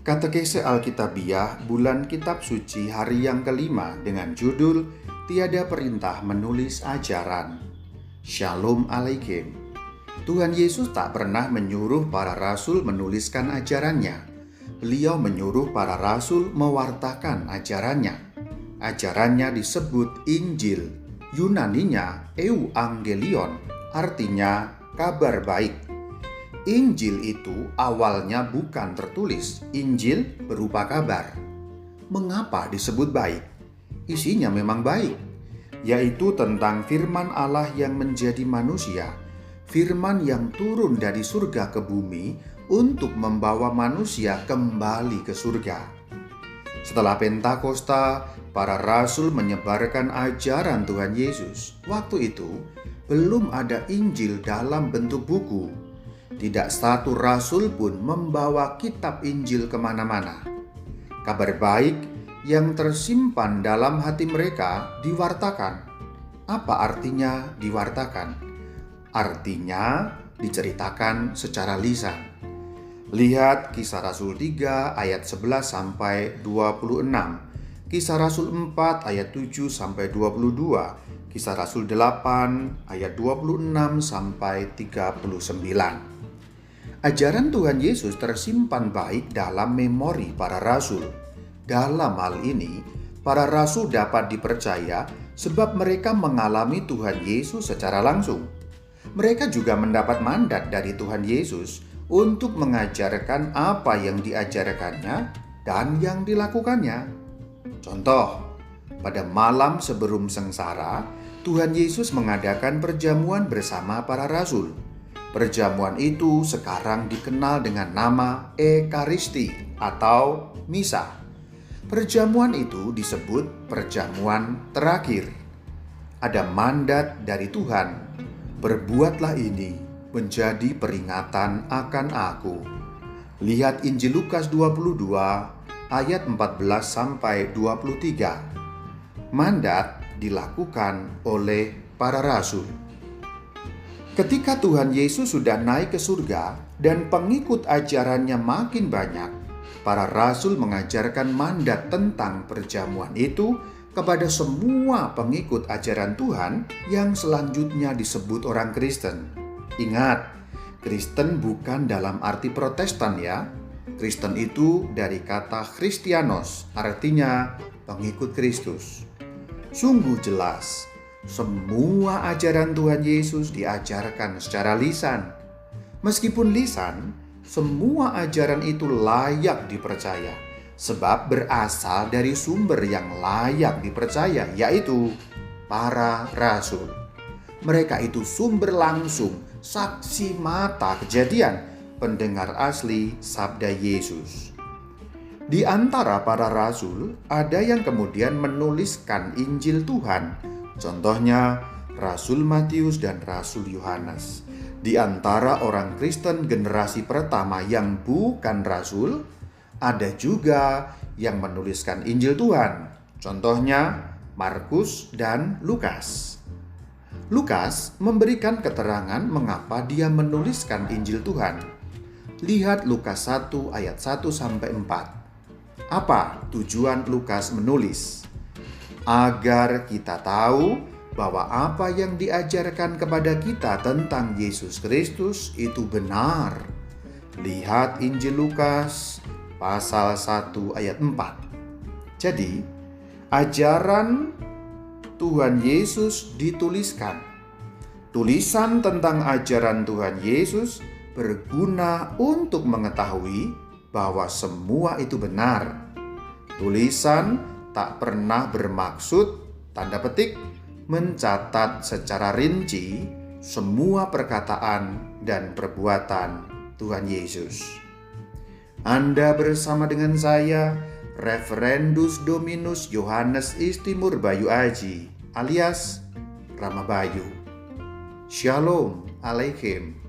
Katekese Alkitabiah Bulan Kitab Suci hari yang kelima dengan judul Tiada Perintah Menulis Ajaran. Shalom Alaikum. Tuhan Yesus tak pernah menyuruh para rasul menuliskan ajarannya. Beliau menyuruh para rasul mewartakan ajarannya. Ajarannya disebut Injil, Yunaninya Euangelion, artinya kabar baik. Injil itu awalnya bukan tertulis. Injil berupa kabar. Mengapa disebut baik? Isinya memang baik, yaitu tentang firman Allah yang menjadi manusia, firman yang turun dari surga ke bumi untuk membawa manusia kembali ke surga. Setelah Pentakosta, para rasul menyebarkan ajaran Tuhan Yesus. Waktu itu, belum ada Injil dalam bentuk buku. Tidak satu rasul pun membawa kitab Injil kemana-mana. Kabar baik yang tersimpan dalam hati mereka diwartakan. Apa artinya diwartakan? Artinya diceritakan secara lisan. Lihat Kisah Rasul 3 ayat 11 sampai 26, Kisah Rasul 4 ayat 7 sampai 22, Kisah Rasul 8 ayat 26 sampai 39. Ajaran Tuhan Yesus tersimpan baik dalam memori para rasul. Dalam hal ini, para rasul dapat dipercaya sebab mereka mengalami Tuhan Yesus secara langsung. Mereka juga mendapat mandat dari Tuhan Yesus untuk mengajarkan apa yang diajarkannya dan yang dilakukannya. Contoh, pada malam sebelum sengsara, Tuhan Yesus mengadakan perjamuan bersama para rasul. Perjamuan itu sekarang dikenal dengan nama Ekaristi atau Misa. Perjamuan itu disebut perjamuan terakhir. Ada mandat dari Tuhan, "Berbuatlah ini menjadi peringatan akan Aku." Lihat Injil Lukas 22 ayat 14 sampai 23. Mandat dilakukan oleh para rasul. Ketika Tuhan Yesus sudah naik ke surga dan pengikut ajarannya makin banyak, para rasul mengajarkan mandat tentang perjamuan itu kepada semua pengikut ajaran Tuhan yang selanjutnya disebut orang Kristen. Ingat, Kristen bukan dalam arti Protestan ya. Kristen itu dari kata Christianos, artinya pengikut Kristus. Sungguh jelas, semua ajaran Tuhan Yesus diajarkan secara lisan. Meskipun lisan, semua ajaran itu layak dipercaya, sebab berasal dari sumber yang layak dipercaya, yaitu para rasul. Mereka itu sumber langsung, saksi mata kejadian, pendengar asli sabda Yesus. Di antara para rasul, ada yang kemudian menuliskan Injil Tuhan. Contohnya, Rasul Matius dan Rasul Yohanes. Di antara orang Kristen generasi pertama yang bukan rasul, ada juga yang menuliskan Injil Tuhan. Contohnya, Markus dan Lukas. Lukas memberikan keterangan mengapa dia menuliskan Injil Tuhan. Lihat Lukas 1 ayat 1 sampai 4. Apa tujuan Lukas menulis? Agar kita tahu bahwa apa yang diajarkan kepada kita tentang Yesus Kristus itu benar. Lihat Injil Lukas pasal 1 ayat 4. Jadi, ajaran Tuhan Yesus dituliskan. Tulisan tentang ajaran Tuhan Yesus berguna untuk mengetahui bahwa semua itu benar. Tulisan tak pernah bermaksud, tanda petik, mencatat secara rinci semua perkataan dan perbuatan Tuhan Yesus. Anda bersama dengan saya, Reverendus Dominus Yohanes Istimur Bayu Aji, alias Rama Bayu. Shalom Alaikum.